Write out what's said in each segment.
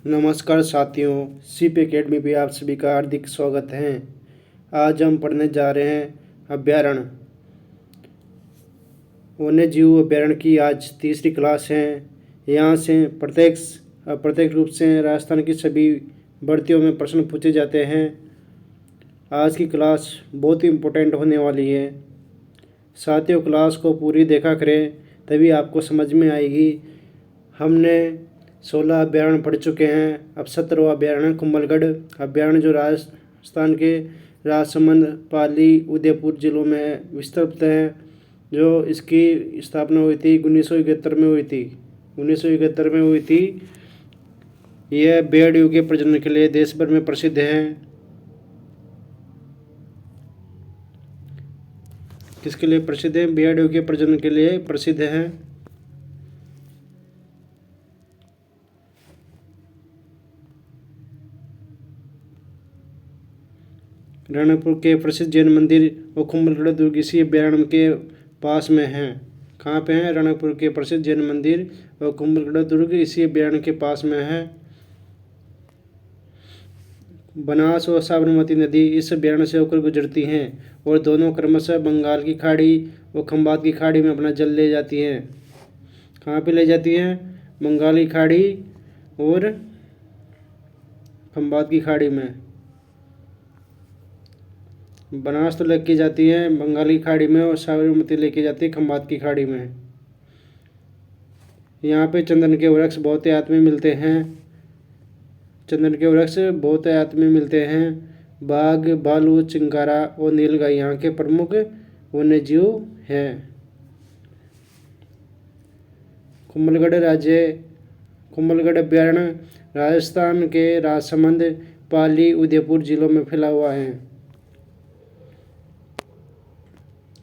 नमस्कार साथियों, SIP academy पे आप सभी का हार्दिक स्वागत है। आज हम पढ़ने जा रहे हैं अभ्यारण्य, वन्य जीव अभ्यारण्य की आज तीसरी क्लास है। यहाँ से प्रत्येक रूप से राजस्थान की सभी भर्तियों में प्रश्न पूछे जाते हैं। आज की क्लास बहुत ही इम्पोर्टेंट होने वाली है। साथियों, क्लास को पूरी देखा करें, तभी आपको समझ में आएगी। हमने 16 अभ्यारण्य पढ़ चुके हैं। अब 17वां अभ्यारण्य कुंभलगढ़ अभ्यारण्य, जो राजस्थान के राजसमंद, पाली, उदयपुर जिलों में विस्तृत है। जो इसकी स्थापना हुई थी 1971 में हुई थी। 1971 में हुई थी। यह भेड़ियों के प्रजनन के लिए देश भर में प्रसिद्ध है। किसके लिए प्रसिद्ध है? भेड़ियों के प्रजनन के लिए प्रसिद्ध है। रणकपुर के प्रसिद्ध जैन मंदिर और कुंभलगढ़ दुर्ग इसी अभ्यारण्य के पास में हैं। कहाँ पे हैं? रणकपुर के प्रसिद्ध जैन मंदिर और कुंभलगढ़ दुर्ग इसी अभ्यारण्य के पास में है। बनास और साबरमती नदी इस अभ्यारण्य से होकर गुजरती हैं और दोनों क्रमशः बंगाल की खाड़ी और खंबात की खाड़ी में अपना जल ले जाती हैं। कहाँ पे ले जाती हैं? बंगाल की खाड़ी और खंबात की खाड़ी में। बनास तो लेके जाती है बंगाल की खाड़ी में और साबरमती लेके जाती है खंबात की खाड़ी में। यहाँ पे चंदन के वृक्ष बहुतायत में मिलते हैं। चंदन के वृक्ष बहुतायत में मिलते हैं। बाघ, भालू, चिंकारा और नीलगाय यहाँ के प्रमुख वन्य जीव हैं। कुंभलगढ़ अभ्यारण्य राजस्थान के राजसमंद, पाली, उदयपुर जिलों में फैला हुआ है।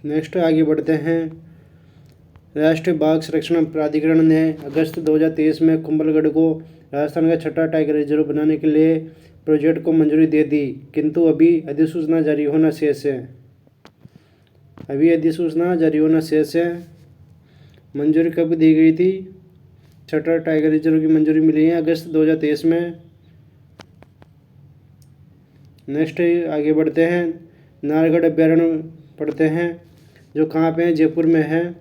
नेक्स्ट आगे बढ़ते हैं। राष्ट्रीय बाघ संरक्षण प्राधिकरण ने अगस्त 2023 में कुंभलगढ़ को राजस्थान का छठा टाइगर रिजर्व बनाने के लिए प्रोजेक्ट को मंजूरी दे दी, किंतु अभी अधिसूचना जारी होना शेष है। मंजूरी कब दी गई थी? छठा टाइगर रिजर्व की मंजूरी मिली है अगस्त 2023 में। नेक्स्ट आगे बढ़ते हैं। नाहरगढ़ अभ्यारण्य पढ़ते हैं, जो कहाँ पे है? जयपुर में है।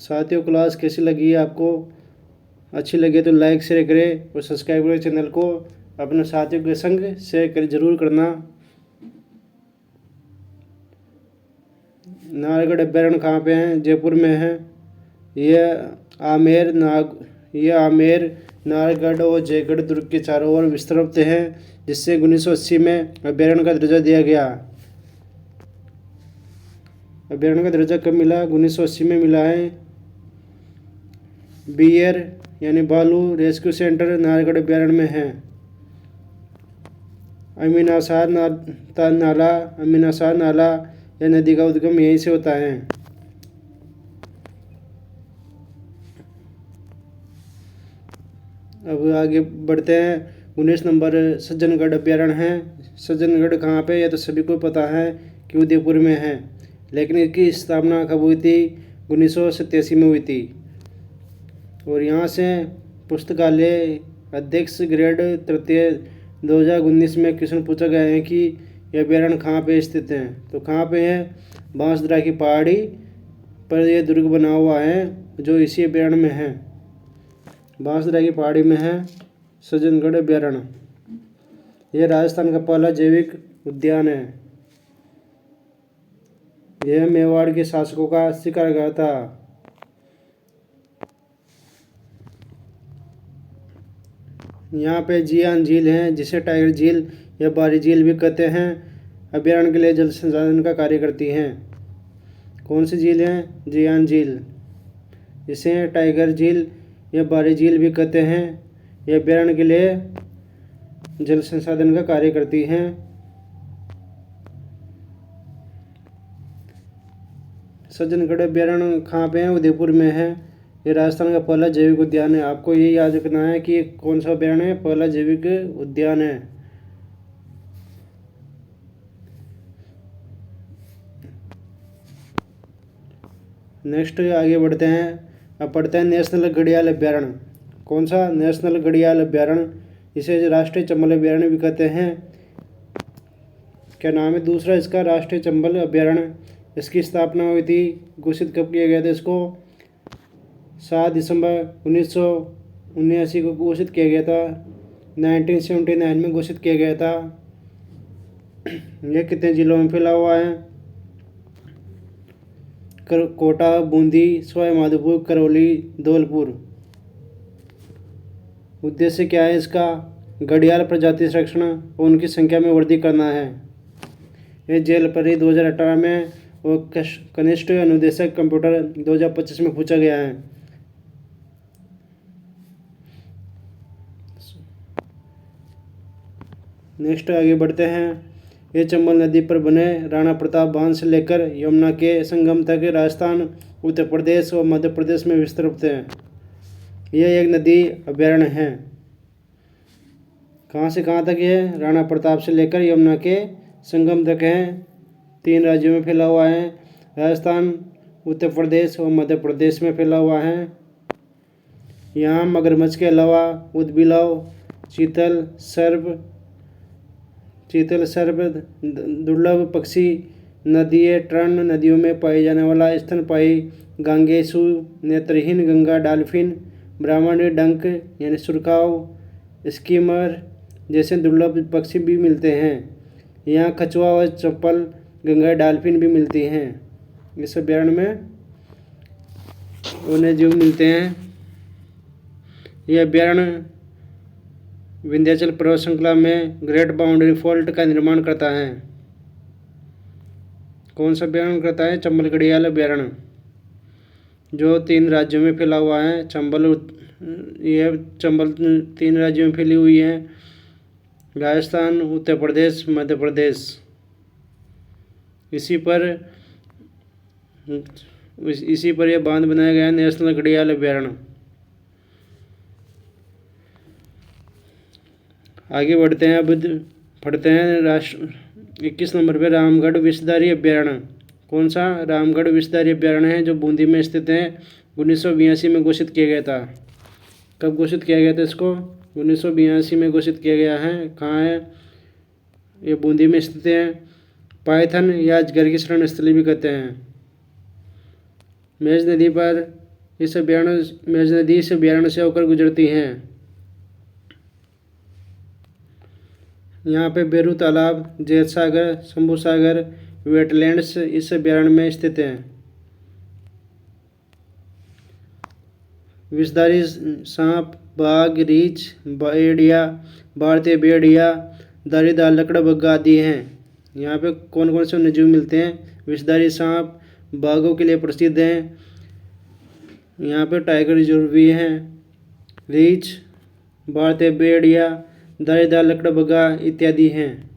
साथियों, क्लास कैसी लगी आपको? अच्छी लगे तो लाइक शेयर करें और सब्सक्राइब करें चैनल को। अपने साथियों के संग शेयर कर जरूर करना। नाहरगढ़ अभ्यारण्य कहाँ पे है? जयपुर में है। यह आमेर, नाहरगढ़ और जयगढ़ दुर्ग के चारों ओर विस्तृत है, जिससे 1980 में अभ्यारण्य का दर्जा दिया गया। अभ्यारण्य का दर्जा कब मिला? 1980 में मिला है। बियर यानी भालू रेस्क्यू सेंटर नाहरगढ़ अभ्यारण्य में है। अमीनासार नाला या नदी का उद्गम यहीं से होता है। अब आगे बढ़ते हैं। 19 नंबर सज्जनगढ़ अभ्यारण्य है। सज्जनगढ़ कहाँ पे? यह तो सभी को पता है कि उदयपुर में है, लेकिन इसकी स्थापना कब हुई थी? 1987 में हुई थी। और यहाँ से पुस्तकालय अध्यक्ष ग्रेड तृतीय 2019 में क्वेश्चन पूछा गया है कि यह अभ्यारण्य कहाँ पे स्थित है। तो कहाँ पे है? बांसदरा की पहाड़ी पर यह दुर्ग बना हुआ है, जो इसी अभ्यारण्य में है। बांसदरा की पहाड़ी में है सज्जनगढ़ अभ्यारण्य। यह राजस्थान का पहला जैविक उद्यान है। यह मेवाड़ के शासकों का शिकारगाह था। यहाँ पे जियान झील है, जिसे टाइगर झील या बारी झील भी कहते हैं। अभ्यारण्य के लिए जल संसाधन का कार्य करती हैं। कौन सी झील है? जियान झील, जिसे टाइगर झील या बारी झील भी कहते हैं। यह अभ्यारण्य के लिए जल संसाधन का कार्य करती हैं। सज्जनगढ़ अभ्यारण्य कहाँ पे है? उदयपुर में है। ये राजस्थान का पहला जैविक उद्यान है। आपको ये याद रखना है कि कौन सा अभ्यारण्य है? पहला जैविक उद्यान है। नेक्स्ट आगे बढ़ते हैं। अब पढ़ते हैं नेशनल घड़ियाल अभ्यारण्य। कौन सा? नेशनल घड़ियाल अभ्यारण्य, इसे राष्ट्रीय चंबल अभ्यारण्य भी कहते हैं। क्या नाम है दूसरा इसका? राष्ट्रीय चंबल अभ्यारण्य। इसकी स्थापना हुई थी, घोषित कब किया गया था इसको? 7 दिसंबर 1979 को घोषित किया गया था। 1979 में घोषित किया गया था। यह कितने जिलों में फैला हुआ है? कोटा, बूंदी, सवाई माधोपुर, करौली, धौलपुर। उद्देश्य क्या है इसका? घड़ियाल प्रजाति संरक्षण और उनकी संख्या में वृद्धि करना है। यह जेल परी 2018 में और कनिष्ठ अनुदेशक कंप्यूटर 2025 में पूछा गया है। नेक्स्ट आगे बढ़ते हैं। ये चंबल नदी पर बने राणा प्रताप बांध से लेकर यमुना के संगम तक राजस्थान, उत्तर प्रदेश और मध्य प्रदेश में विस्तृत है। यह एक नदी अभ्यारण्य है। कहाँ से कहाँ तक है? राणा प्रताप से लेकर यमुना के संगम तक है। 3 राज्यों में फैला हुआ है। राजस्थान, उत्तर प्रदेश और मध्य प्रदेश में फैला हुआ है। यहाँ मगरमच्छ के अलावा ऊदबिलाव, चीतल, सर्प, दुर्लभ पक्षी, नदियों, टर्न, नदियों में पाए जाने वाला स्तनपायी गांगेसु, नेत्रहीन गंगा डॉल्फिन, ब्राह्मणी डंक यानी सुरखाव, स्कीमर जैसे दुर्लभ पक्षी भी मिलते हैं। यहाँ कछुआ और चप्पल गंगा डॉल्फिन भी मिलती हैं। इस अभ्यारण्य में वन्य जीव मिलते हैं। यह अभ्यारण्य विंध्याचल पर्वत श्रृंखला में ग्रेट बाउंड्री फॉल्ट का निर्माण करता है। कौन सा अभ्यारण्य करता है? चंबल घड़ियाल अभ्यारण्य, जो 3 राज्यों में फैला हुआ है। यह चंबल 3 राज्यों में फैली हुई है। राजस्थान, उत्तर प्रदेश, मध्य प्रदेश। इसी पर यह बांध बनाया गया है, नेशनल घड़ियाल अभ्यारण्य। आगे बढ़ते हैं। अब पढ़ते हैं 21 नंबर पे रामगढ़ विषधारी अभ्यारण्य। कौन सा? रामगढ़ विषधारी अभ्यारण्य है, जो बूंदी में स्थित है। 1982 में घोषित किया गया था। कब घोषित किया गया था इसको? 1982 में घोषित किया गया है। कहाँ है? ये बूंदी में स्थित है। पायथन या अजगर की शरण स्थली भी कहते हैं। मेज नदी इस अभ्यारण्य से होकर गुजरती है। यहाँ पे बेरू तालाब, जैत सागर, शंभू सागर वेटलैंड्स इस अभ्यारण्य में स्थित हैं। विषधारी सांप, बाघ, रीछ, भेड़िया, भारतीय भेड़िया, धारीदार लकड़बग्गा आदि हैं। यहाँ पे कौन कौन से वन्यजीव मिलते हैं? विषधारी सांप बाघों के लिए प्रसिद्ध हैं। यहाँ पे टाइगर रिजर्व भी हैं। रीछ, भारतीय भेड़िया, धारीदार लकड़बग्गा इत्यादि हैं।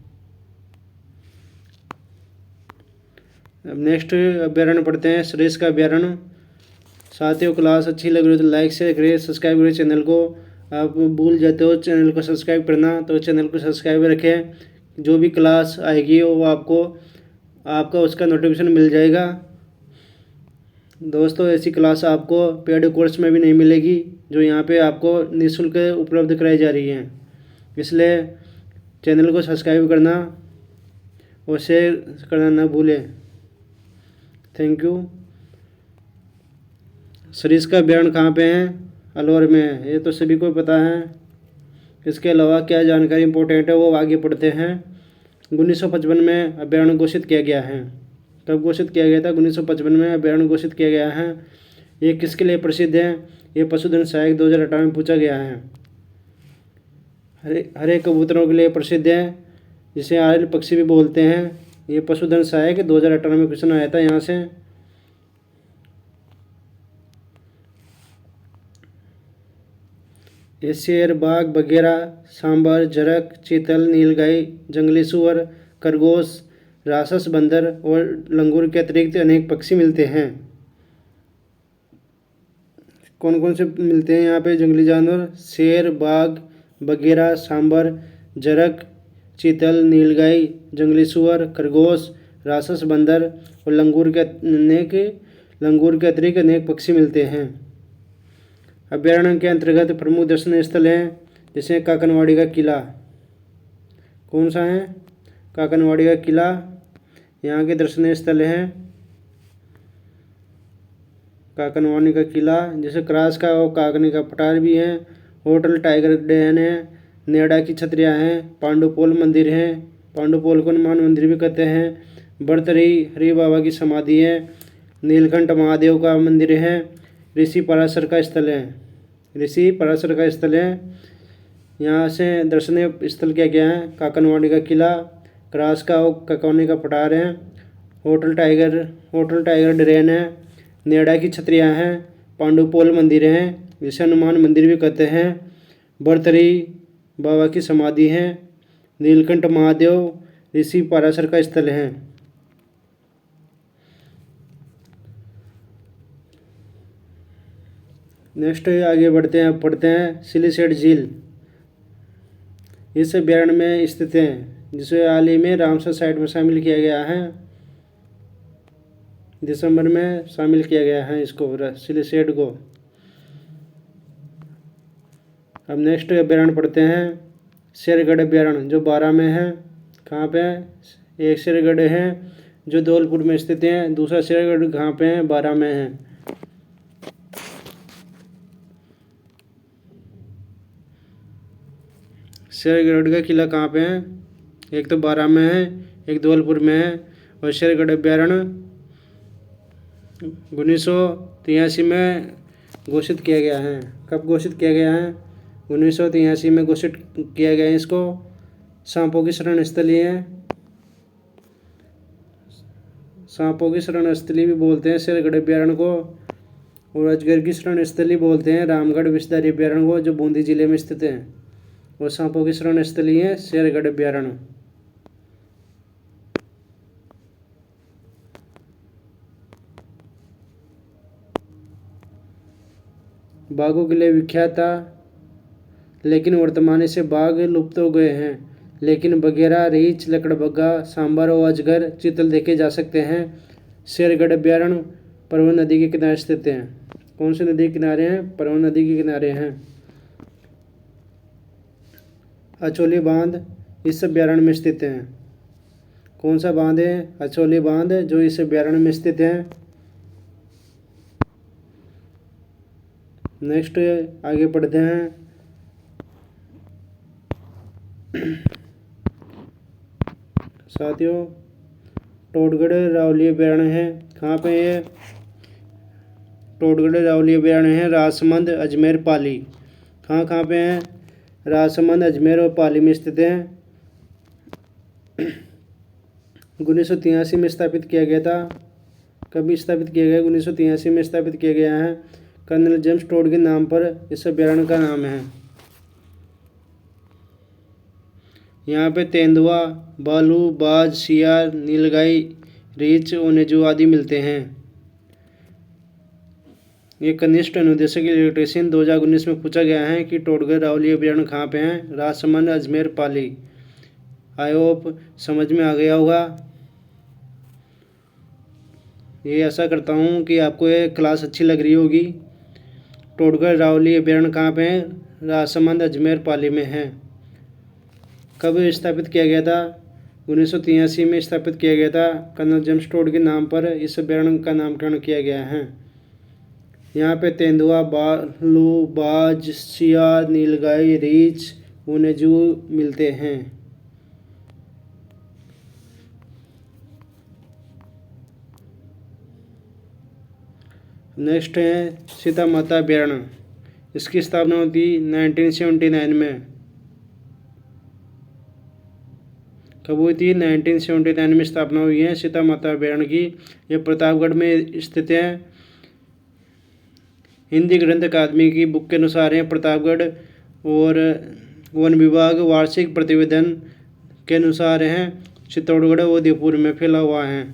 अब नेक्स्ट अभ्यारण्य पढ़ते हैं, सरिस्का का अभ्यारण्य। साथियों, क्लास अच्छी लग रही हो तो लाइक शेयर करिए, सब्सक्राइब करिए चैनल को। आप भूल जाते हो चैनल को सब्सक्राइब करना, तो चैनल को सब्सक्राइब रखें। जो भी क्लास आएगी वो आपका उसका नोटिफिकेशन मिल जाएगा। दोस्तों, ऐसी क्लास आपको पेड कोर्स में भी नहीं मिलेगी, जो यहाँ पे आपको निःशुल्क उपलब्ध कराई जा रही हैं। इसलिए चैनल को सब्सक्राइब करना और शेयर करना ना भूलें। Thank you. सरिस्का अभ्यारण्य कहाँ पे है? अलवर में है। ये तो सभी को पता है। इसके अलावा क्या जानकारी इंपॉर्टेंट है वो आगे पढ़ते हैं। 1955 में अभ्यारण्य घोषित किया गया है। कब घोषित किया गया था? 1955 में अभ्यारण्य घोषित किया गया है। ये किसके लिए प्रसिद्ध है? ये पशुधन सहायक 2018 में पूछा गया है। हरे कबूतरों के लिए प्रसिद्ध है, जिसे आयल पक्षी भी बोलते हैं। ये पशुधन सहायक 2018 में क्वेश्चन आया था यहाँ से। ये शेर, बाघ, बघेरा, सांबर, झरक, चीतल, नीलगाय, जंगली सुअर, खरगोश, राक्षस बंदर और लंगूर के अतिरिक्त अनेक पक्षी मिलते हैं। कौन कौन से मिलते हैं यहाँ पे जंगली जानवर? शेर, बाघ, बघेरा, सांबर, झरक, चीतल, नीलगाय, जंगली सुअर, खरगोश, राक्षस बंदर और लंगूर के अतिरिक्त अनेक पक्षी मिलते हैं। अभ्यारण्य के अंतर्गत प्रमुख दर्शनीय स्थल हैं, जैसे काकनवाड़ी का किला। कौन सा है? काकनवाड़ी का किला यहाँ के दर्शनीय स्थल हैं। काकनवाड़ी का किला, जैसे क्रास का और काकनी का पठार भी है। होटल टाइगर डैन है, नेड़ा की छतरियाँ हैं, पांडुपोल मंदिर है, पांडुपोल को हनुमान मंदिर भी कहते हैं। बरतरी हरि बाबा की समाधि है, नीलकंठ महादेव का मंदिर है, ऋषि पराशर का स्थल है। ऋषि पराशर का स्थल है। यहाँ से दर्शनीय स्थल क्या क्या है? काकनवाड़ी का किला, क्रास का और काकनी का पठार है, होटल टाइगर ड्रेन है, नेड़ा की छतरियाँ हैं, पांडुपोल मंदिर हैं, जिसे हनुमान मंदिर भी कहते हैं। बरतरी बाबा की समाधि है, नीलकंठ महादेव ऋषि पराशर का स्थल है। नेक्स्ट आगे बढ़ते हैं, पढ़ते हैं सिलीसेट झील। इस अभ्यारण्य में स्थित है, जिसे हाल ही में रामसर साइट में शामिल किया गया है। दिसंबर में शामिल किया गया है इसको, सिलीसेट को। अब नेक्स्ट अभ्यारण्य पढ़ते हैं शेरगढ़ अभ्यारण्य, जो बारां में है। कहाँ पे है? एक शेरगढ़ है जो धौलपुर में स्थित है, दूसरा शेरगढ़ कहाँ पे है? बारां में है। शेरगढ़ का किला कहाँ पे है? एक तो बारां में है, एक धौलपुर में है। और शेरगढ़ अभ्यारण्य 1983 में घोषित किया गया है। कब घोषित किया गया है? 1983 में घोषित किया गया है इसको। सांपों की शरण स्थली है, सांपों की शरण स्थली भी बोलते हैं शेरगढ़ अभ्यारण्य को। और अजगर की शरण स्थली बोलते हैं रामगढ़ विषधारी अभ्यारण्य को, जो बूंदी जिले में स्थित है। और सांपों की शरण स्थली है शेरगढ़ अभ्यारण्य। बाघों के लिए विख्यात था, लेकिन वर्तमान से बाघ लुप्त हो गए हैं। लेकिन बघेरा, रीछ, लकड़बग्गा, सांबर और अजगर, चीतल देखे जा सकते हैं। शेरगढ़ अभ्यारण्य परवन नदी के किनारे स्थित है। कौन सी नदी के किनारे हैं? परवन नदी के किनारे हैं। अछोली बांध इस अभ्यारण्य में स्थित है। कौन सा बांध है? अछोली बांध, जो इस अभ्यारण्य में स्थित है। नेक्स्ट आगे पढ़ते हैं साथियों, टोडगढ़ रावली अभ्यारण्य है। कहाँ पे है? टोडगढ़ रावली अभ्यारण्य है राजसमंद, अजमेर, पाली। कहाँ पे है? राजसमंद, अजमेर और पाली में स्थित है। 1983 में स्थापित किया गया था। कभी स्थापित किया गया? 1983 में स्थापित किया गया है। कर्नल जेम्स टोड के नाम पर इस अभ्यारण्य का नाम है। यहाँ पे तेंदुआ, भालू, बाज, सियार, नीलगाई, रीछ, ओनेजू आदि मिलते हैं। ये कनिष्ठ अनुदेशक इलेक्ट्रीशियन 2019 में पूछा गया है कि टोडगढ़ रावली अभ्यारण्य कहाँ पे हैं? राजसमंद, अजमेर, पाली। आई होप समझ में आ गया होगा। ये आशा करता हूँ कि आपको ये क्लास अच्छी लग रही होगी। टोडगढ़ रावली अभ्यारण्य कहाँ पे हैं? राजसमंद, अजमेर, पाली में है। कब स्थापित किया गया था? 1983 में स्थापित किया गया था। कर्नल जेम्स टोड के नाम पर इस अभ्यारण्य का नामकरण किया गया है। यहाँ पे तेंदुआ, भालू, बाज, सियार, नीलगाई, रीछ, ओनेजू मिलते हैं। नेक्स्ट है सीता माता अभ्यारण्य। इसकी स्थापना हुई थी 1979 में। कब हुई थी? 1979 में स्थापना हुई है सीता माता अभ्यारण्य की। यह प्रतापगढ़ में स्थित है। हिंदी ग्रंथ अकादमी की बुक के अनुसार है प्रतापगढ़। और वन विभाग वार्षिक प्रतिवेदन के अनुसार है चित्तौड़गढ़ और उदयपुर में फैला हुआ है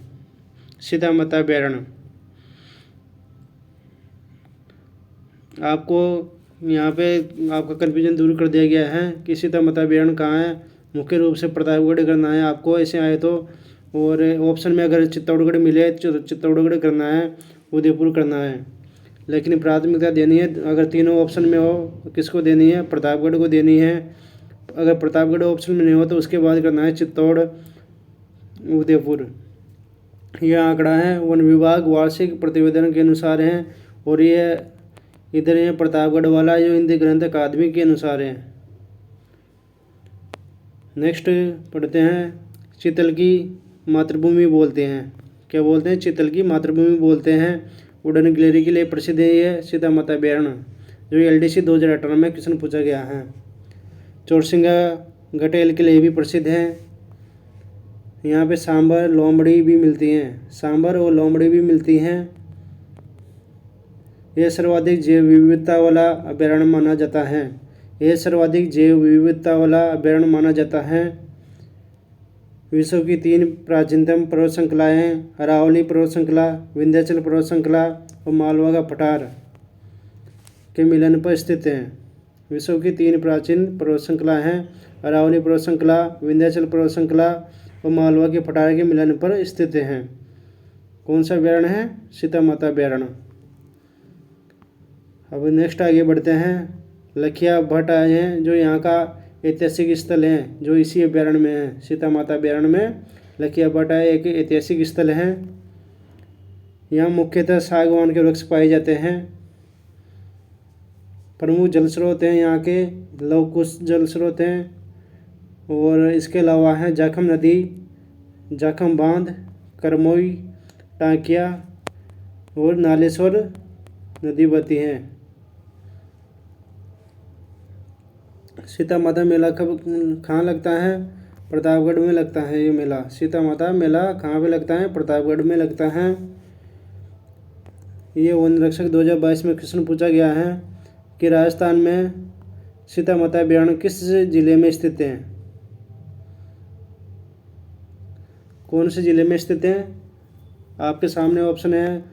सीता माता अभ्यारण्य। आपको यहाँ पे आपका कन्फ्यूजन दूर कर दिया गया है कि सीता माता अभ्यारण्य कहाँ है। मुख्य रूप से प्रतापगढ़ करना है आपको, ऐसे आए तो। और ऑप्शन में अगर चित्तौड़गढ़ मिले तो चित्तौड़गढ़ करना है, उदयपुर करना है। लेकिन प्राथमिकता देनी है अगर तीनों ऑप्शन में हो किसको देनी है, प्रतापगढ़ को देनी है। अगर प्रतापगढ़ ऑप्शन में नहीं हो तो उसके बाद करना है चित्तौड़ उदयपुर। यह आंकड़ा है वन विभाग वार्षिक प्रतिवेदन के अनुसार है और ये इधर है प्रतापगढ़ वाला जो हिंदी ग्रंथ अकादमी के अनुसार है। नेक्स्ट पढ़ते हैं चित्तल की मातृभूमि बोलते हैं, क्या बोलते हैं, चित्तल की मातृभूमि बोलते हैं। वुडन गिलहरी के लिए प्रसिद्ध है ये सीता माता अभयारण्य, जो LDC 2018 में क्वेश्चन पूछा गया है। चौरसिंगा गटेल के लिए भी प्रसिद्ध है। यहाँ पे सांबर लोमड़ी भी मिलती हैं, सांबर और लोमड़ी भी मिलती हैं। यह सर्वाधिक जैव विविधता वाला अभयारण्य माना जाता है। यह सर्वाधिक जैव विविधता वाला अभयारण्य माना जाता है। विश्व की 3 प्राचीनतम पर्वत श्रृंखलाएँ अरावली पर्वत श्रृंखला, विंध्याचल पर्वत श्रृंखला और मालवा का पठार के मिलन पर स्थित हैं। विश्व की 3 प्राचीन पर्वत श्रृंखलाएँ हैं अरावली पर्वत श्रृंखला, विंध्याचल पर्वत श्रृंखला और मालवा के पठार के मिलन पर स्थित हैं। कौन सा अभयारण्य है, सीता माता अभयारण्य। अब नेक्स्ट आगे बढ़ते हैं। लखिया भट्ट आए हैं जो यहाँ का ऐतिहासिक स्थल है, जो इसी अभयारण्य में है, सीता माता अभयारण्य में लखिया भट्ट एक ऐतिहासिक स्थल है। यहाँ मुख्यतः सागवान के वृक्ष पाए जाते हैं। प्रमुख जल स्रोत हैं यहाँ के लवकुश जल स्रोत हैं और इसके अलावा है जाखम नदी, जाखम बांध, करमोई, टांकिया और नालेश्वर नदी बहती हैं। सीता माता मेला कब कहाँ लगता है, प्रतापगढ़ में लगता है। ये मेला सीता माता मेला कहाँ पे लगता है, प्रतापगढ़ में लगता है। ये वन रक्षक 2022 में क्वेश्चन पूछा गया है कि राजस्थान में सीता माता अभयारण्य किस जिले में स्थित है, कौन से जिले में स्थित है। आपके सामने ऑप्शन है,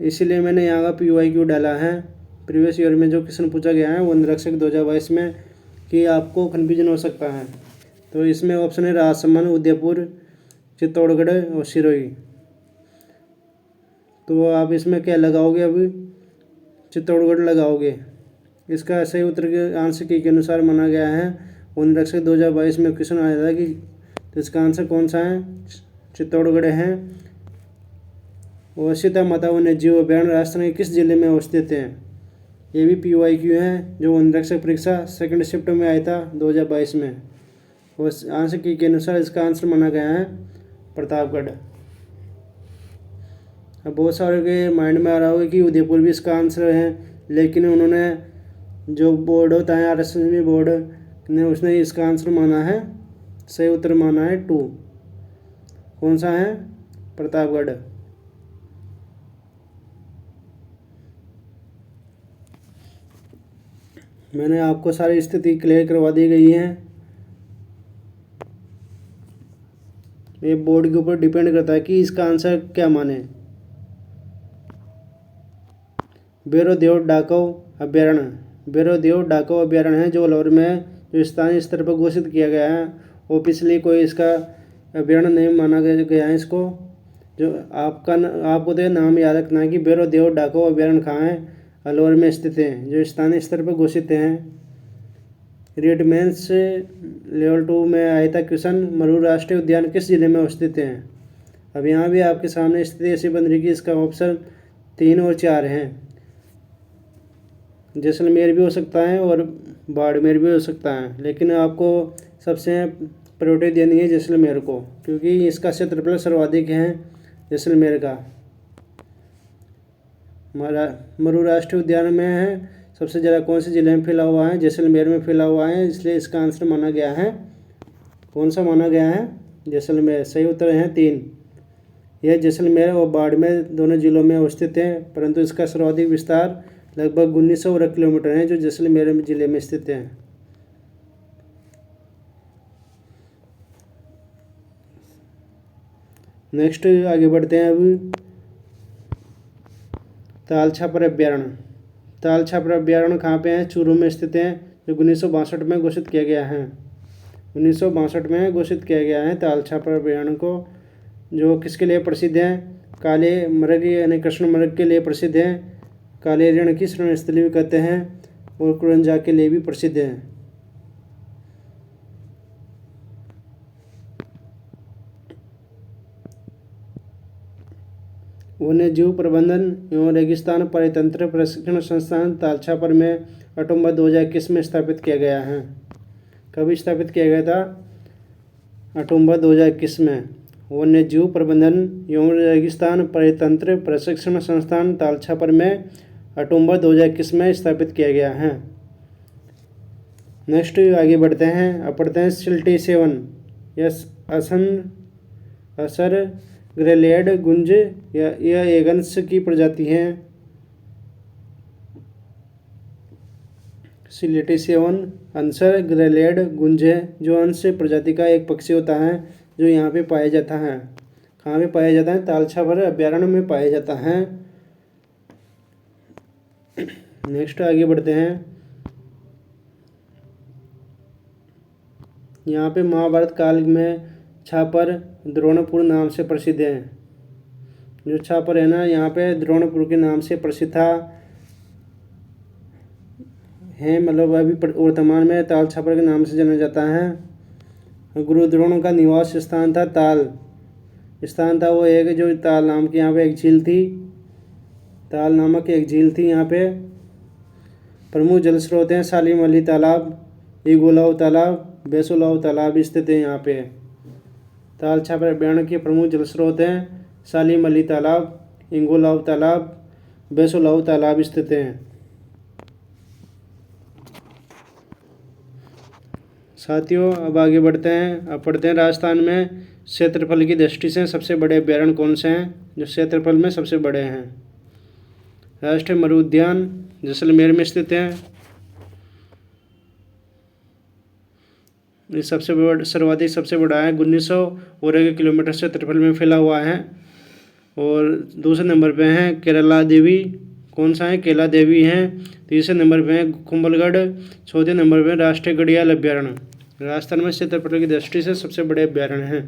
इसीलिए मैंने यहाँ का PYQ डाला है। प्रीवियस ईयर में जो क्वेश्चन पूछा गया है वन रक्षक 2022 में कि आपको कन्फ्यूजन हो सकता है, तो इसमें ऑप्शन है राजसमंद, उदयपुर, चित्तौड़गढ़ और सिरोही। तो आप इसमें क्या लगाओगे, अभी चित्तौड़गढ़ लगाओगे। इसका सही उत्तर के आंसर के अनुसार माना गया है। वन रक्षक 2022 में क्वेश्चन आया था कि तो इसका आंसर कौन सा है, चित्तौड़गढ़ है। और सीता माता वन्य जीव अभयारण्य राजस्थान के किस जिले में अवस्थित हैं, ये भी PYQ है जो वन रक्षक परीक्षा 2 शिफ्ट में आया था 2022 में। उस आंसर के अनुसार इसका आंसर माना गया है प्रतापगढ़। अब बहुत सारे के माइंड में आ रहा होगा कि उदयपुर भी इसका आंसर है, लेकिन उन्होंने जो बोर्ड होता है RSSB बोर्ड ने उसने इसका आंसर माना है, सही उत्तर माना है 2। कौन सा है, प्रतापगढ़। मैंने आपको सारी स्थिति क्लियर करवा दी गई है। ये बोर्ड के ऊपर डिपेंड करता है कि इसका आंसर क्या माने। भैरवदेव डाकव अभयारण्य, भैरवदेव डाकव अभयारण्य है जो अलवर में है, जो स्थानीय स्तर पर घोषित किया गया है। ऑफिशियली कोई इसका अभयारण्य नहीं माना गया है इसको। जो आपको तो नाम याद रखना है कि भैरवदेव डाकव अभयारण्य कहाँ है, अलवर में स्थित हैं, जो स्थानीय स्तर पर घोषित हैं। रीट मेंस लेवल 2 में आया था क्वेश्चन, मरू राष्ट्रीय उद्यान किस जिले में अवस्थित हैं। अब यहाँ भी आपके सामने स्थिति ऐसी बन रही कि इसका ऑप्शन 3 और 4 हैं। जैसलमेर भी हो सकता है और बाड़मेर भी हो सकता है, लेकिन आपको सबसे प्रायोरिटी देनी है जैसलमेर को, क्योंकि इसका क्षेत्रफल सर्वाधिक है जैसलमेर का। मरू राष्ट्रीय उद्यान में है सबसे ज़्यादा कौन से जिले में फैला हुआ है, जैसलमेर में फैला हुआ है, इसलिए इसका आंसर माना गया है। कौन सा माना गया है, जैसलमेर। सही उत्तर है 3। यह जैसलमेर और बाड़मेर दोनों जिलों में अवस्थित है, परंतु इसका सर्वाधिक विस्तार लगभग 1900 वर्ग किलोमीटर है जो जैसलमेर जिले में स्थित है। नेक्स्ट आगे बढ़ते हैं। अब ताल छापर अभयारण्य, ताल छापर अभयारण्य कहाँ पे है, चूरू में स्थित है, जो 1962 में घोषित किया गया है। 1962 में घोषित किया गया है ताल छापर अभयारण्य को, जो किसके लिए प्रसिद्ध है, काले मृग यानी कृष्ण मृग के लिए प्रसिद्ध है। काले रण की शरण स्थली भी कहते हैं और कुरंजा के लिए भी प्रसिद्ध है। वन्य जीव प्रबंधन एवं रेगिस्तान परितंत्र प्रशिक्षण संस्थान तालछापर में अक्टूबर 2021 में स्थापित किया गया है। कभी स्थापित किया गया था? अक्टूबर 2021 में। वन्य जीव प्रबंधन एवं रेगिस्तान परितंत्र प्रशिक्षण संस्थान तालछापर में अक्टूबर 2021 में स्थापित किया गया है। नेक्स्ट आगे बढ़ते हैं। अब पढ़ते हैं सिल्टी सेवन यस असर ग्रेलियड गुंज यह एगन्स की प्रजाति है। सिल्टी सेवन अंसर ग्रेलियड गुंज है जो अंश प्रजाति का एक पक्षी होता है जो यहाँ पे पाया जाता है। कहाँ पे पाया जाता है? तालछापर अभ्यारण्य में पाया जाता है। नेक्स्ट आगे बढ़ते हैं। यहाँ पे महाभारत काल में छापर द्रोणपुर नाम से प्रसिद्ध है। जो छापर है ना, यहाँ पे द्रोणपुर के नाम से प्रसिद्ध था है, मतलब अभी वर्तमान में ताल छापर के नाम से जाना जाता है। गुरु द्रोण का निवास स्थान था था वो एक जो ताल नाम की यहाँ पे एक झील थी, ताल नामक एक झील थी। यहाँ पे प्रमुख जल स्रोत हैं शालीमली तालाब, ईगोलाव तालाब, बेसोलाव तालाब स्थित है। यहाँ पे ताल छापर अभ्यारण्य के प्रमुख जल स्रोत हैं शालीमली तालाब, इंगोलाव तालाब, बेसोलाव तालाब स्थित हैं। साथियों अब आगे बढ़ते हैं। अब पढ़ते हैं राजस्थान में क्षेत्रफल की दृष्टि से सबसे बड़े अभ्यारण्य कौन से हैं जो क्षेत्रफल में सबसे बड़े हैं। राष्ट्रीय मरु उद्यान जैसलमेर में स्थित है। ये सर्वाधिक सबसे बड़ा है, 1900 वर्ग किलोमीटर क्षेत्रफल में फैला हुआ है। और दूसरे नंबर पे है केरला देवी, कौन सा है? केला देवी है। तीसरे नंबर पे है कुंभलगढ़। चौथे नंबर पे राष्ट्रीय घड़ियाल अभ्यारण्य। राजस्थान में क्षेत्रफल की दृष्टि से सबसे बड़े अभ्यारण्य हैं।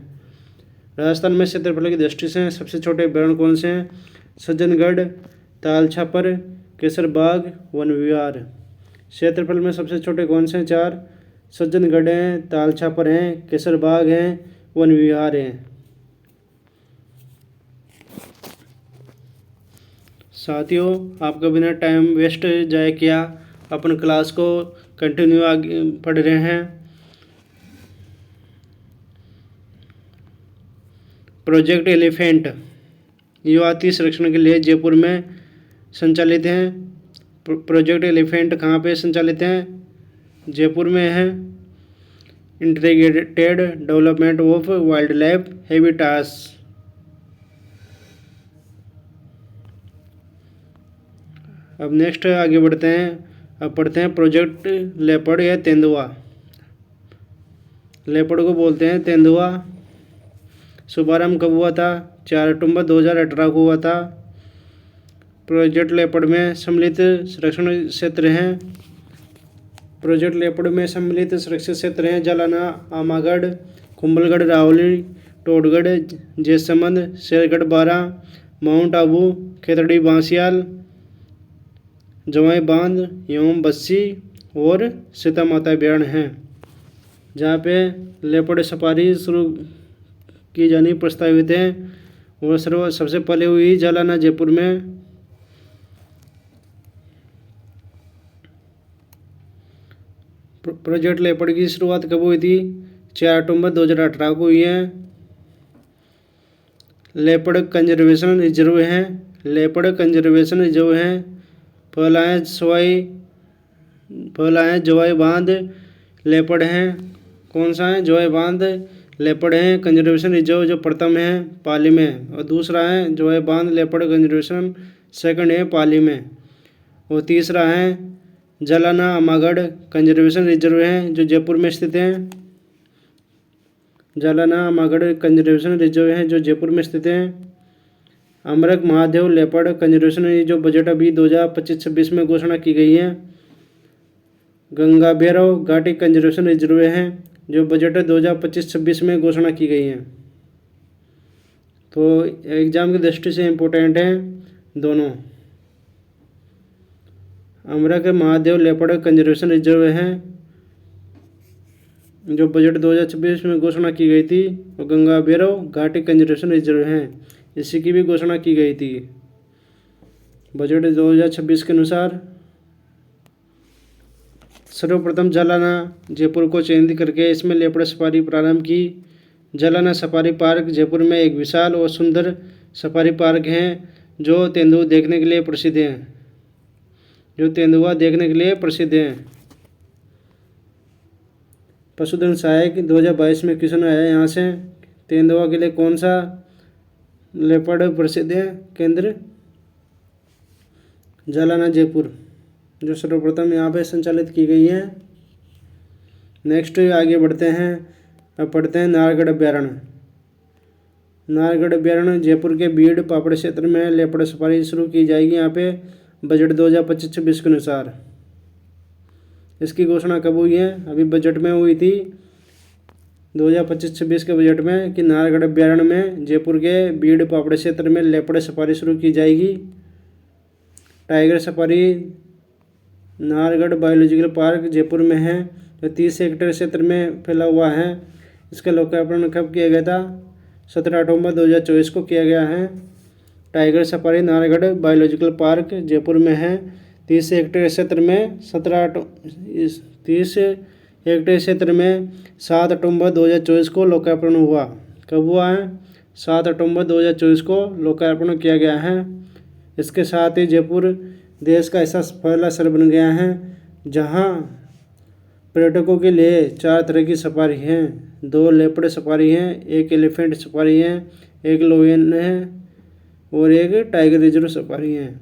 राजस्थान में क्षेत्रफल की दृष्टि से सबसे छोटे अभ्यारण्य कौन से हैं? सज्जनगढ़, ताल छापर, केसरबाग, वन विहार। क्षेत्रफल में सबसे छोटे कौन से हैं? 4 सज्जनगढ़ हैं, ताल छापर हैं, केसरबाग हैं, वन विहार हैं। साथियों आपका बिना टाइम वेस्ट जाए किया अपन क्लास को कंटिन्यू आगे पढ़ रहे हैं। प्रोजेक्ट एलिफेंट युवाती संरक्षण के लिए जयपुर में संचालित हैं। प्रोजेक्ट एलिफेंट कहाँ पे संचालित हैं? जयपुर में है। Integrated development of wild life habitats. अब नेक्स्ट आगे बढ़ते हैं। अब पढ़ते हैं प्रोजेक्ट लेपर्ड या तेंदुआ। लेपर्ड को बोलते हैं तेंदुआ। शुभारंभ कब हुआ था? 4 अक्टूबर 2018 को हुआ था। प्रोजेक्ट लेपर्ड में सम्मिलित संरक्षण क्षेत्र हैं। प्रोजेक्ट लेपर्ड में सम्मिलित सुरक्षित क्षेत्र हैं जालाना, आमागढ़, कुंभलगढ़, रावली, टोडगढ़, जैसमंद, शेरगढ़ बारा, माउंट आबू, खेतड़ी बांसियाल, जवाई बांध एवं बस्सी और सीता माता अभ्यारण्य हैं जहाँ पे लेपर्ड सफारी शुरू की जानी प्रस्तावित है। और सबसे पहले हुई जालाना जयपुर में। प्रोजेक्ट लेपर्ड की शुरुआत कब हुई थी? 4 अक्टूबर 2018 को हुई है। लेपर्ड कंजर्वेशन रिजर्व हैं। लेपर्ड कंजर्वेशन रिजर्व हैं। फैलाएँ जवाई बांध लेपर्ड हैं। कौन सा है? जवाई बांध लेपर्ड हैं। कंजर्वेशन रिजर्व जो प्रथम है पाली में, और दूसरा है जवाई बांध लेपर्ड कंजर्वेशन सेकंड है पाली में। और तीसरा है जालाना आमागढ़ कंजर्वेशन रिजर्व है जो जयपुर में स्थित है। जालाना आमागढ़ कंजर्वेशन रिजर्व है जो जयपुर में स्थित है। अमरक महादेव लेपर्ड कंजर्वेशन जो बजट अभी 2025-26 में घोषणा की गई है। गंगा भैरव घाटी कंजर्वेशन रिजर्व है जो बजट 2025-26 में घोषणा की गई है। तो एग्जाम की दृष्टि से इम्पोर्टेंट है दोनों। अमरक महादेव लेपर्ड कंजर्वेशन रिजर्व हैं जो बजट 2026 में घोषणा की गई थी, और गंगा भैरव घाटी कंजर्वेशन रिजर्व हैं, इसी की भी घोषणा की गई थी बजट 2026 के अनुसार। सर्वप्रथम जालाना जयपुर को चयनित करके इसमें लेपर्ड सफारी प्रारंभ की। जालाना सफारी पार्क जयपुर में एक विशाल और सुंदर सफारी पार्क है जो तेंदुआ देखने के लिए प्रसिद्ध हैं। पशुधन सहायक 2022 में क्वेश्चन आया यहाँ से, तेंदुआ के लिए कौन सा लेपर्ड प्रसिद्ध है? केंद्र जालाना जयपुर, जो सर्वप्रथम यहाँ पे संचालित की गई है। नेक्स्ट आगे बढ़ते हैं, अब पढ़ते हैं नाहरगढ़ अभ्यारण्य। नाहरगढ़ अभ्यारण्य जयपुर के बीड़ पापड़ क्षेत्र में लेपर्ड सफारी शुरू की जाएगी यहाँ पे बजट 2025-26 के अनुसार। इसकी घोषणा कब हुई है? अभी बजट में हुई थी 2025-26 के बजट में कि नाहरगढ़ अभ्यारण्य में जयपुर के बीड़ पापड़ क्षेत्र में लेपर्ड सफारी शुरू की जाएगी। Tiger safari Nahargarh biological park Jaipur में है जो 30 हेक्टेयर क्षेत्र में फैला हुआ है। इसका लोकार्पण कब किया गया था? 17 अक्टूबर 2024 को किया गया है। Tiger safari Nahargarh biological park Jaipur में है। 30 हेक्टेयर क्षेत्र में 7 अक्टूबर 2024 को लोकार्पण हुआ। कब हुआ है? 7 अक्टूबर 2024 को लोकार्पण किया गया है। इसके साथ ही जयपुर देश का ऐसा पहला शहर बन गया है जहां पर्यटकों के लिए 4 तरह की सफारी हैं। 2 लेपर्ड सफारी हैं, 1 एलिफेंट सफारी है, 1 लोयन है और 1 टाइगर रिजर्व सफारी है।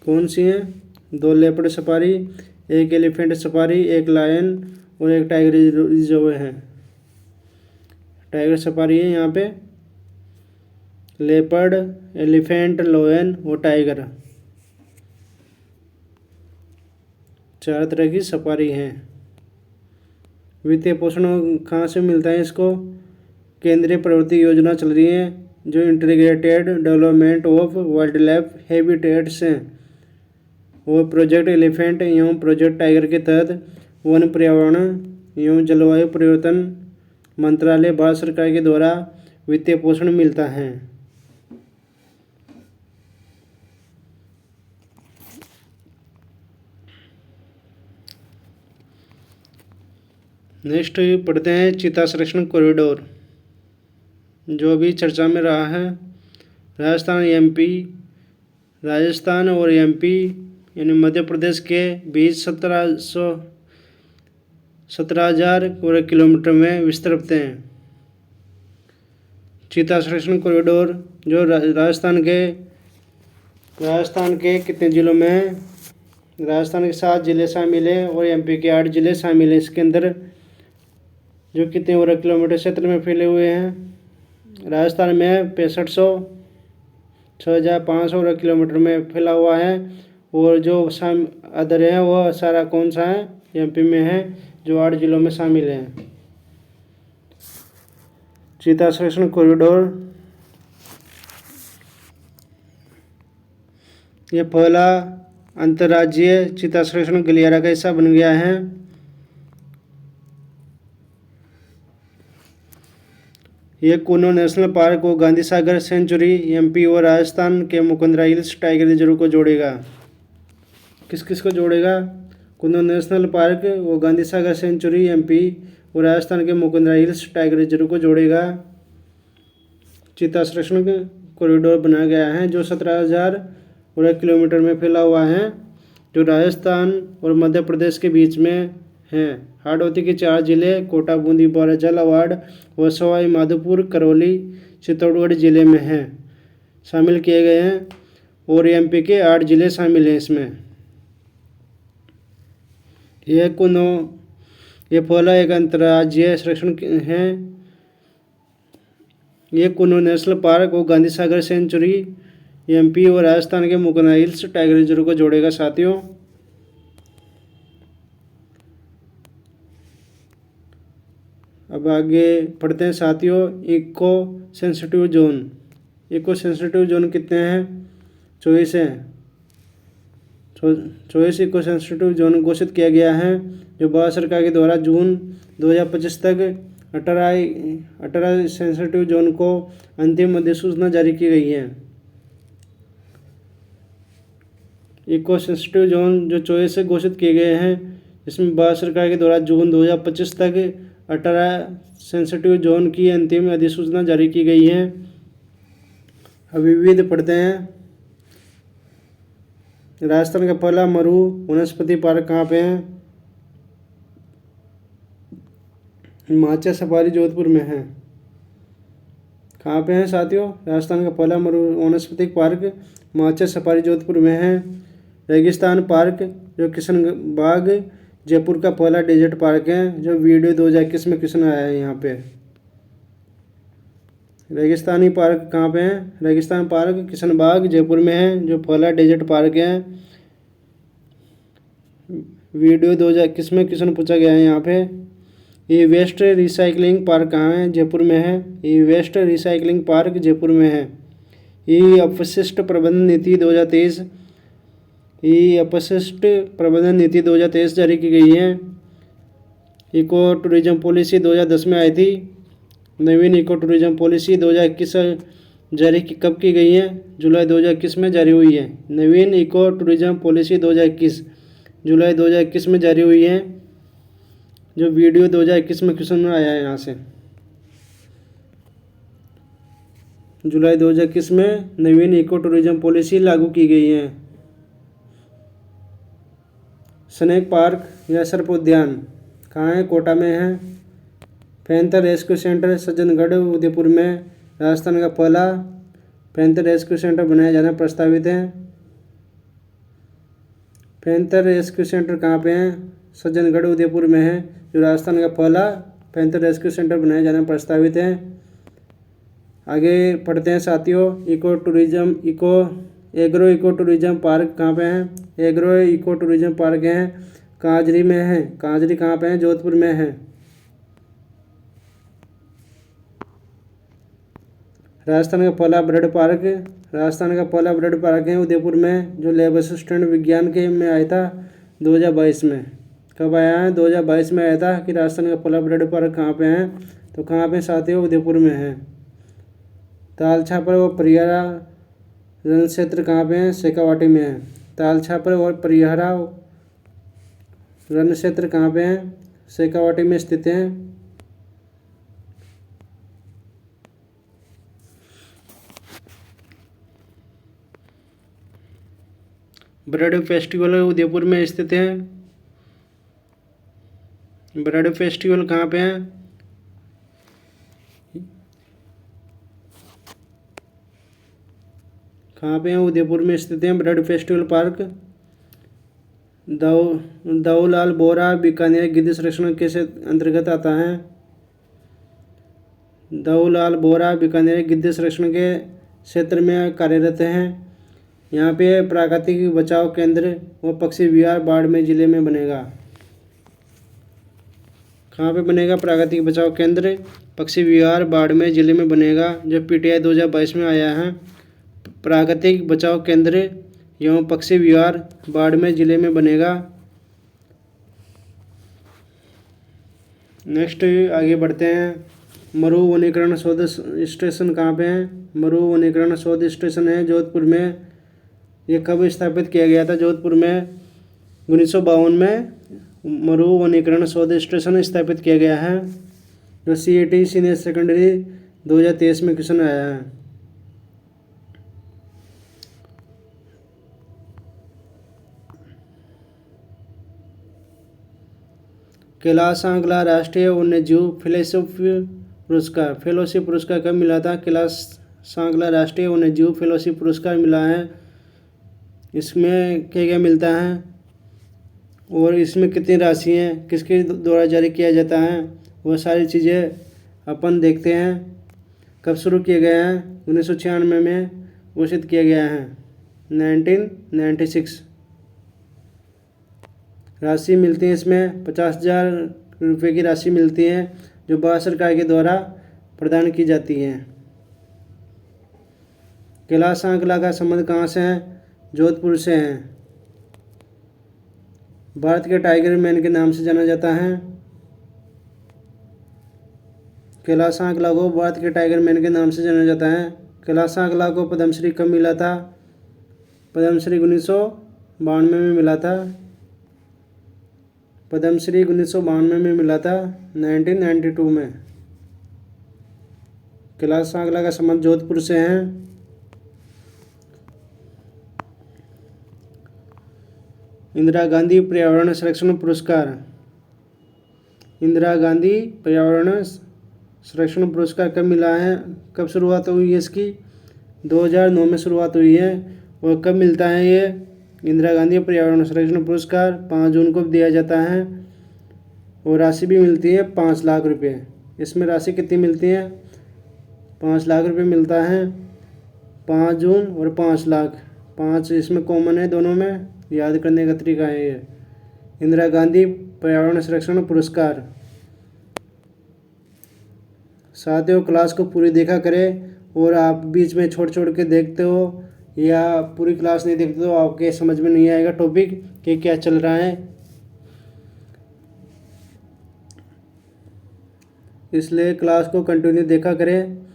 कौन सी हैं? 2 leopard safari, 1 elephant safari, 1 lion और 1 टाइगर रिजर्व है। टाइगर सफारी है यहाँ पे लेपर्ड, एलिफेंट, लोयन और टाइगर, 4 तरह की सफारी हैं। वित्तीय पोषण कहाँ से मिलता है इसको? केंद्रीय प्रवृत्ति योजना चल रही है जो integrated development of wild life habitats हैं, और प्रोजेक्ट एलिफेंट एवं प्रोजेक्ट टाइगर के तहत वन पर्यावरण एवं जलवायु परिवर्तन मंत्रालय भारत सरकार के द्वारा वित्तीय पोषण मिलता है। नेक्स्ट पढ़ते हैं चीता संरक्षण कॉरिडोर, जो अभी चर्चा में रहा है। राजस्थान और एमपी यानी मध्य प्रदेश के बीच 17,000 वर्ग किलोमीटर में विस्तृत हैं। चीता संरक्षण कॉरिडोर जो राजस्थान के कितने जिलों में है? राजस्थान के 7 जिले शामिल हैं और एमपी के 8 जिले शामिल हैं। इसके अंदर जो कितने वर्ग किलोमीटर क्षेत्र में फैले हुए हैं? राजस्थान में 6,500 वर्ग किलोमीटर में फैला हुआ है, और जो अदर है वह सारा कौन सा है? एमपी में है, जो 8 जिलों में शामिल हैं। चीता संरक्षण कॉरिडोर ये पहला अंतर्राज्यीय चीता संरक्षण गलियारा का हिस्सा बन गया है। ये कूनो नेशनल पार्क और गांधी सागर सेंचुरी एमपी और राजस्थान के मुकुंदरा हिल्स टाइगर रिजर्व को जोड़ेगा। किस किस को जोड़ेगा? कूनो नेशनल पार्क और गांधी सागर सेंचुरी एमपी और राजस्थान के मुकुंदरा हिल्स टाइगर रिजर्व को जोड़ेगा। चीता संरक्षण कॉरिडोर बनाया गया है जो 17,000 वर्ग किलोमीटर में फैला हुआ है, जो राजस्थान और मध्य प्रदेश के बीच में हैं। हाड़ौती के 4 जिले कोटा, बूंदी, बारा, झालावाड़ और सवाई माधोपुर, करौली, चित्तौड़गढ़ जिले में हैं, शामिल किए गए हैं, और एमपी के 8 जिले शामिल हैं इसमें। ये पहला एक अंतर्राज्यीय संरक्षण है। ये कूनो नेशनल पार्क और गांधी सागर सेंचुरी एमपी और राजस्थान के मुकुंदरा हिल्स टाइगर रिजर्व को जोड़ेगा साथियों। अब आगे पढ़ते हैं साथियों इको सेंसिटिव जोन कितने हैं? 24 हैं। 24 इको सेंसिटिव जोन घोषित किया गया है, जो भारत सरकार के द्वारा जून 2025 तक 18 सेंसिटिव जोन को अंतिम अधिसूचना जारी की गई है। इको सेंसिटिव जोन जो 24 से घोषित किए गए हैं, इसमें भारत सरकार के द्वारा जून 2025 तक 18 सेंसिटिव जोन की अंतिम अधिसूचना जारी की गई है। अब विविध पढ़ते हैं। राजस्थान का पहला मरु वनस्पति पार्क कहाँ पे है? हिमाचल सफारी जोधपुर में है। कहाँ पे है साथियों? राजस्थान का पहला मरु वनस्पति पार्क हिमाचल सफारी जोधपुर में है। रेगिस्तान पार्क जो किशनबाग जयपुर का पहला डेजर्ट पार्क है, जो वीडियो 2021 में क्वेश्चन आया है यहाँ पे। रेगिस्तानी पार्क कहाँ पे है? रेगिस्तान पार्क किशनबाग जयपुर में है, जो पहला डेजर्ट पार्क है। वीडियो 2021 में क्वेश्चन पूछा गया है यहाँ पे। ई वेस्ट रिसाइकलिंग पार्क कहाँ है? जयपुर में है। ई वेस्ट रिसाइकलिंग पार्क जयपुर में है। ई अपशिष्ट प्रबंधन नीति 2023 ई अपशिष्ट प्रबंधन नीति 2023 जारी की गई है। इको टूरिज्म पॉलिसी 2010 में आई थी। नवीन इको टूरिज्म पॉलिसी 2021 जारी कब की गई है? जुलाई 2021 में जारी हुई है। नवीन इको टूरिज्म पॉलिसी 2021 जुलाई 2021 में जारी हुई है, जो वीडियो 2021 में क्वेश्चन आया है यहाँ से। जुलाई 2021 में नवीन इको टूरिज्म पॉलिसी लागू की गई है। स्नेक पार्क या सर्प उद्यान कहाँ है? कोटा में है। Panther rescue centre Sajjangarh Udaipur में राजस्थान का पहला पैंथर रेस्क्यू सेंटर बनाया जाना प्रस्तावित है। पैंथर रेस्क्यू सेंटर कहाँ पे है? सज्जनगढ़ उदयपुर में है, जो राजस्थान का पहला पैंथर रेस्क्यू सेंटर बनाया जाना प्रस्तावित है। आगे पढ़ते हैं साथियों। एग्रो इको टूरिज्म पार्क कहाँ पे है? एग्रो इको टूरिज्म पार्क है कांजरी में है। कांजरी कहाँ पे है? जोधपुर में है। राजस्थान का पहला बर्ड पार्क है उदयपुर में, जो लैब असिस्टेंट विज्ञान के में आया था 2022 में। कब आया है? 2022 में आया था कि राजस्थान का पहला बर्ड पार्क कहाँ पे है? तो कहाँ पे साथियों? उदयपुर में है। तालछापर और परिहारा रण क्षेत्र कहाँ पे है? शेखावाटी में है। तालछापर और परिहारा रण क्षेत्र कहाँ पे है? शेखावाटी में स्थित है। बर्ड फेस्टिवल उदयपुर में स्थित है। बर्ड फेस्टिवल कहाँ पे है? कहाँ पे है? उदयपुर में स्थित है बर्ड फेस्टिवल पार्क। दाऊलाल बोरा बीकानेर गिद्ध संरक्षण के अंतर्गत आता है। दाऊलाल बोरा बीकानेर गिद्ध संरक्षण के क्षेत्र में कार्यरत हैं। यहाँ पे प्राकृतिक बचाव केंद्र व पक्षी विहार बाड़मेर जिले में बनेगा। कहाँ पे बनेगा? प्राकृतिक बचाव केंद्र पक्षी विहार बाड़मेर जिले में बनेगा, जो PTI 2022 में आया है। प्राकृतिक बचाव केंद्र एवं पक्षी विहार बाड़मेर जिले में बनेगा। नेक्स्ट आगे बढ़ते हैं। मरु वनीकरण शोध स्टेशन कहाँ पे है? मरु वनीकरण शोध स्टेशन है जोधपुर में। ये कब स्थापित किया गया था? जोधपुर में 1952 में मरु वनीकरण शोध स्टेशन स्थापित किया गया है, जो CET सीनियर सेकेंडरी 2023 में क्वेश्चन आया है। कैलाश आंकला राष्ट्रीय वन्यजीव फेलोशिप पुरस्कार कब मिला था? कैलाश सांकला राष्ट्रीय वन्यजीव फेलोशिप पुरस्कार मिला है। इसमें क्या क्या मिलता है और इसमें कितनी राशि हैं, किसके द्वारा जारी किया जाता है, वह सारी चीज़ें अपन देखते हैं। कब शुरू किए गए हैं? 1996 में घोषित किया गया है। 1996 राशि मिलती है इसमें 50,000 रुपये की राशि मिलती है, जो भारत सरकार के द्वारा प्रदान की जाती है। कैलाश आंकला का संबंध कहाँ से है? जोधपुर से है। भारत के टाइगर मैन के नाम से जाना जाता है। कैलाश आंकला को भारत के टाइगर मैन के नाम से जाना जाता है। कैलाश आंकला को पद्मश्री कब मिला था? पद्मश्री 1992 में मिला था। पद्मश्री 1992 में मिला था, 1992 में। कैलाश आंकला का संबंध जोधपुर से है। इंदिरा गांधी पर्यावरण संरक्षण पुरस्कार। इंदिरा गांधी पर्यावरण संरक्षण पुरस्कार कब मिला है? कब शुरुआत हुई है इसकी? 2009 में शुरुआत हुई है। और कब मिलता है ये इंदिरा गांधी पर्यावरण संरक्षण पुरस्कार? 5 जून को दिया जाता है। और राशि भी मिलती है 5 लाख रुपये। इसमें राशि कितनी मिलती है? 5 लाख रुपये मिलता है। 5 जून और 5 लाख, 5 इसमें कॉमन है दोनों में, याद करने का तरीका है ये। इंदिरा गांधी पर्यावरण संरक्षण पुरस्कार। साथियों, क्लास को पूरी देखा करें। और आप बीच में छोड़ के देखते हो या पूरी क्लास नहीं देखते तो आपके समझ में नहीं आएगा टॉपिक कि क्या चल रहा है। इसलिए क्लास को कंटिन्यू देखा करें।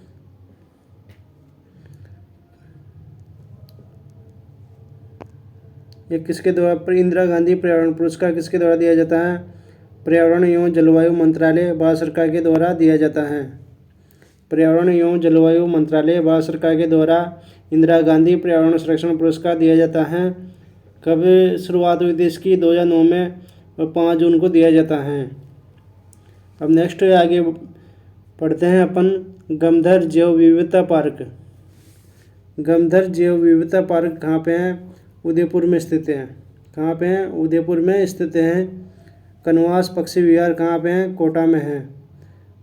ये किसके द्वारा इंदिरा गांधी पर्यावरण पुरस्कार किसके द्वारा दिया जाता है? पर्यावरण एवं जलवायु मंत्रालय, भारत सरकार के द्वारा दिया जाता है। पर्यावरण एवं जलवायु मंत्रालय, भारत सरकार के द्वारा इंदिरा गांधी पर्यावरण संरक्षण पुरस्कार दिया जाता है। कब शुरुआत हुई थी इसकी? 2009 में, और 5 जून को दिया जाता है। अब नेक्स्ट आगे पढ़ते हैं अपन गमधर जैव विविधता पार्क। गमधर जैव विविधता पार्क कहाँ पे है? उदयपुर में स्थित है। कहाँ पे है? उदयपुर में स्थित है। कनवास पक्षी विहार कहाँ पे है? कोटा में है।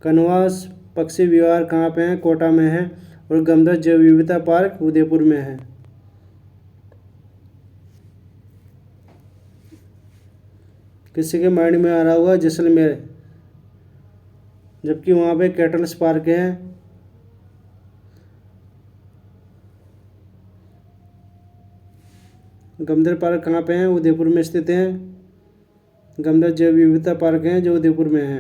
कनवास पक्षी विहार कहाँ पे है? कोटा में है। और गमधर जैव विविधता पार्क उदयपुर में है। किसी के माइंड में आ रहा होगा जैसलमेर, जबकि वहाँ पे कैटल्स पार्क है। गमधर पार्क कहाँ पे है? उदयपुर में स्थित है। गमधर जैव विविधता पार्क है जो उदयपुर में है।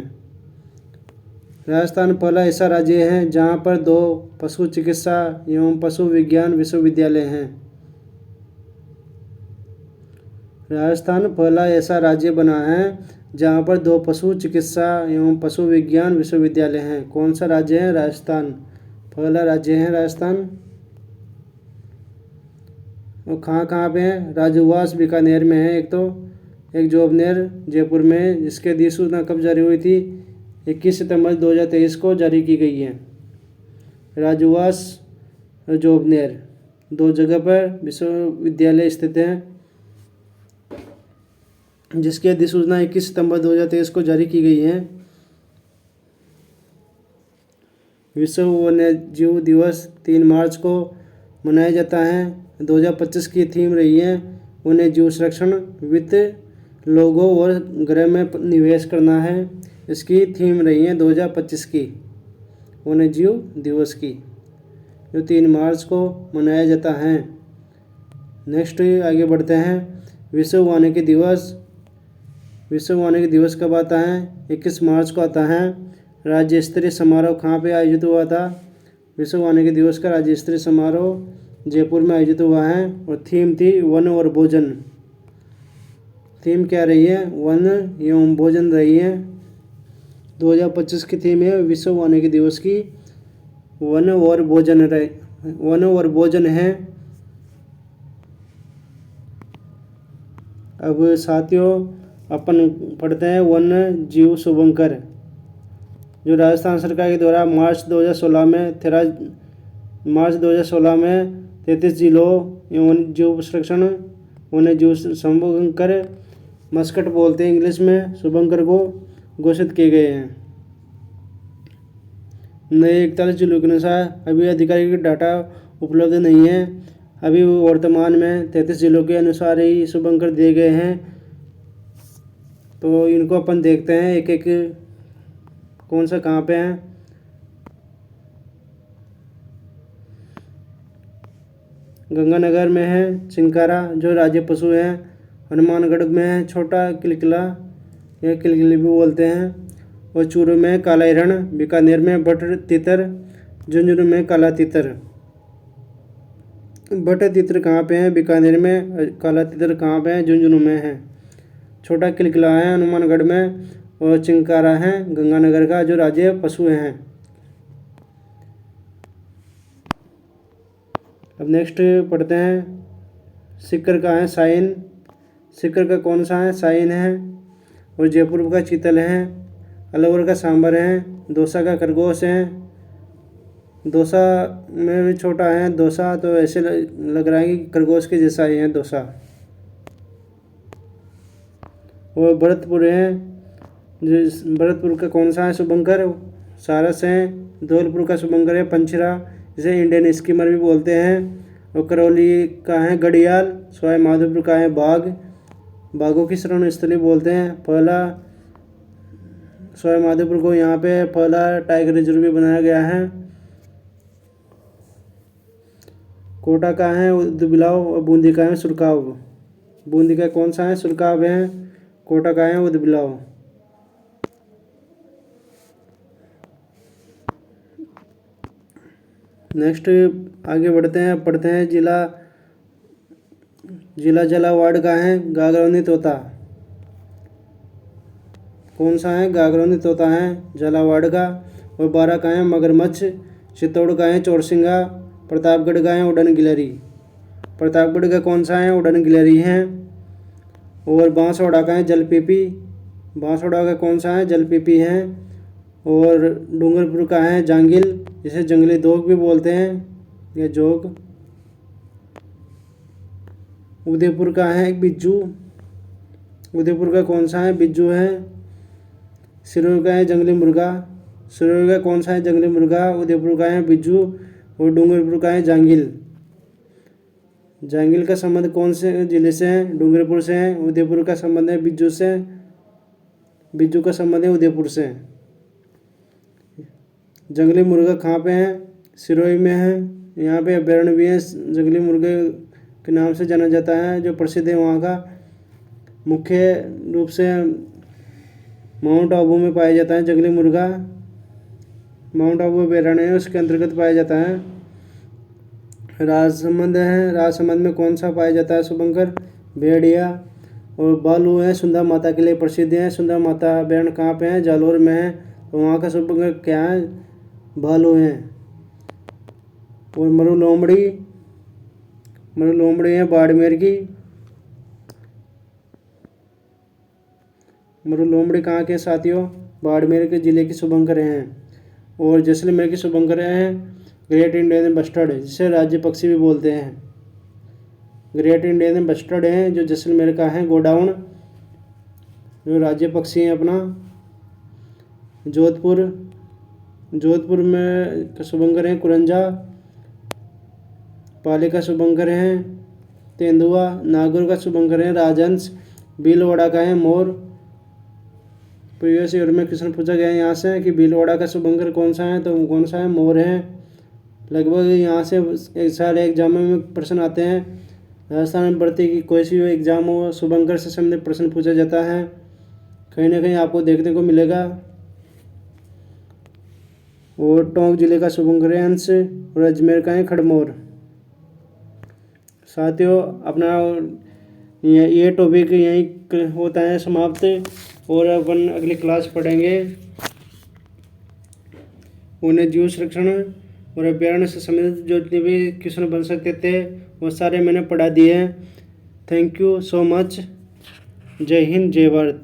राजस्थान पहला ऐसा राज्य है जहाँ पर 2 पशु चिकित्सा एवं पशु विज्ञान विश्वविद्यालय हैं। राजस्थान पहला ऐसा राज्य बना है जहाँ पर 2 पशु चिकित्सा एवं पशु विज्ञान विश्वविद्यालय हैं। कौन सा राज्य है? राजस्थान पहला राज्य है, राजस्थान। और कहाँ पे है? राजउवास बीकानेर में है एक जोबनेर जयपुर में, जिसके अधिसूचना कब जारी हुई थी? 21 सितंबर 2023 को जारी की गई है। राजउवास और जोबनेर 2 जगह पर विश्वविद्यालय स्थित हैं, जिसकी अधिसूचना 21 सितंबर 2023 को जारी की गई है। विश्व वन्यजीव दिवस 3 मार्च को मनाया जाता है। 2025 की थीम रही है वन्यजीव संरक्षण, वित्त, लोगों और ग्रह में निवेश करना है। इसकी थीम रही है 2025 की वन्यजीव दिवस की, जो 3 मार्च को मनाया जाता है। नेक्स्ट आगे बढ़ते हैं। विश्व वानिकी दिवस। विश्व वानिकी दिवस कब आता है? 21 मार्च को आता है। राज्य स्तरीय समारोह कहाँ पे आयोजित हुआ था? विश्व वानिकी दिवस का राज्य स्तरीय समारोह जयपुर में आयोजित हुआ है। और थीम थी वन और भोजन। थीम क्या रही है? वन एवं भोजन रही है। 2025 की थीम है विश्व वानिकी दिवस की वन और भोजन है। अब साथियों, अपन पढ़ते हैं वन्य जीव शुभंकर, जो राजस्थान सरकार के द्वारा मार्च 2016 में 33 जिलों वन्य जीव संरक्षण वन्य जीव शुभंकर, मस्कट बोलते हैं इंग्लिश में, शुभंकर को घोषित किए गए हैं। नए 41 जिलों के अनुसार अभी आधिकारिक डाटा उपलब्ध नहीं है। अभी वर्तमान में 33 जिलों के अनुसार ही शुभंकर दिए गए हैं। तो इनको अपन देखते हैं एक एक कौन सा कहाँ पे है। गंगानगर में है चिंकारा, जो राज्य पशु है, हनुमानगढ़ में छोटा किलकिला या किलकिली भी बोलते हैं। और चूरू में काला हिरण, बीकानेर में बट तितर, झुंझुनू में काला तितर। बट तितर कहाँ पे है? बीकानेर में। काला तितर कहाँ पे है? झुंझुनू में है। छोटा किलकिला है हनुमानगढ़ में। और चिंकारा है गंगानगर का, जो राज्य पशु हैं। अब नेक्स्ट पढ़ते हैं, सिक्कर का है साइन। सिक्कर का कौन सा है? साइन है। और जयपुर का चीतल है। अलवर का सांबर है। दौसा का खरगोश है। दौसा में भी छोटा है दौसा, तो ऐसे लग रहा है कि खरगोश के जैसा ही है दौसा। और भरतपुर है, भरतपुर का कौन सा है? शुभंकर। सारस है। धौलपुर का शुभंकर है पंचरा, जिसे इंडियन स्कीमर भी बोलते हैं। और करौली का है घड़ियाल। सवाई माधोपुर का है बाघ, बाघों की शरण स्थली बोलते हैं। पहला सवाई माधोपुर को यहाँ पे पहला टाइगर रिजर्व भी बनाया गया है। कोटा का है उदबिलाव और बूंदी का है सुरकाव। बूंदी का कौन सा है? सुरकाव है। कोटा का है उदबिलाव। नेक्स्ट आगे बढ़ते हैं, पढ़ते हैं जिला झालावाड़ का है गागरौनी तोता। कौन सा है? गागरौनी तोता है झालावाड़ का। और बारा का है मगरमच्छ। चित्तौड़ का है चौरसिंगा। प्रतापगढ़ का है उड़न गिलहरी। प्रतापगढ़ का कौन सा है? उड़न गिलहरी है। और बांसवाड़ा का है जलपीपी। बांसवाड़ा का कौन सा है? जलपीपी है। और डूंगरपुर का है जांगिल, जिसे जंगली दोग भी बोलते हैं, या जोग। उदयपुर का है बिज्जू। उदयपुर का कौन सा है? बिज्जू है। सिरोही का है जंगली मुर्गा। सिरोही का कौन सा है? जंगली मुर्गा। उदयपुर का है बिज्जू। और डूंगरपुर का है जांगिल। जांगिल का संबंध कौन से जिले से है? डूंगरपुर से है। उदयपुर का संबंध है बिज्जू से। बिज्जू का संबंध है उदयपुर से। जंगली मुर्गा कहाँ पे है? सिरोही में है। यहाँ पे अभयारण्य भी है, जंगली मुर्गे के नाम से जाना जाता है, जो प्रसिद्ध है वहाँ का। मुख्य रूप से माउंट आबू में पाया जाता है जंगली मुर्गा। माउंट आबू अभयारण्य है, उसके अंतर्गत पाया जाता है। राजसमंद है। राजसमंद में कौन सा पाया जाता है? शुभंकर, भेड़िया। और बालू है, सुंदर माता के लिए प्रसिद्ध है। सुंदर माता अभयारण्य कहाँ पे है? जालोर में है। तो वहाँ का शुभंकर क्या है? भालू हैं। और मरु लोमड़ी है बाड़मेर की। मरु लोमड़ी कहाँ के साथियों? बाड़मेर के जिले की शुभंकर हैं। और जैसलमेर की शुभंकर हैं ग्रेट इंडियन बस्टर्ड, जिसे राज्य पक्षी भी बोलते हैं। ग्रेट इंडियन बस्टर्ड हैं जो जैसलमेर का है। गोडाउन जो राज्य पक्षी हैं अपना। जोधपुर में शुभंकर हैं कुरंजा। पाली का शुभंकर हैं तेंदुआ। नागौर का शुभंकर है राजहंस। भीलवाड़ा का है मोर। प्रीवियस ईयर में क्वेश्चन पूछा गया है यहाँ से कि भीलवाड़ा का शुभंकर कौन सा है? तो कौन सा है? मोर है। लगभग यहाँ से एक सारे एग्जाम में प्रश्न आते हैं। राजस्थान में भर्ती की कोई सी एग्जाम हो, शुभंकर से संबंधित प्रश्न पूछा जाता है, कहीं ना कहीं आपको देखने को मिलेगा। और टोंक जिले का शुभंकर है हंस। और अजमेर का है खड़मोर। साथियों, अपना ये टॉपिक यहीं होता है समाप्त। और अपन अगली क्लास पढ़ेंगे उन्हें जीव संरक्षण और अभ्यारण्य से संबंधित जो जितने भी क्वेश्चन बन सकते थे वो सारे मैंने पढ़ा दिए हैं। Thank you so much. जय हिंद, जय भारत।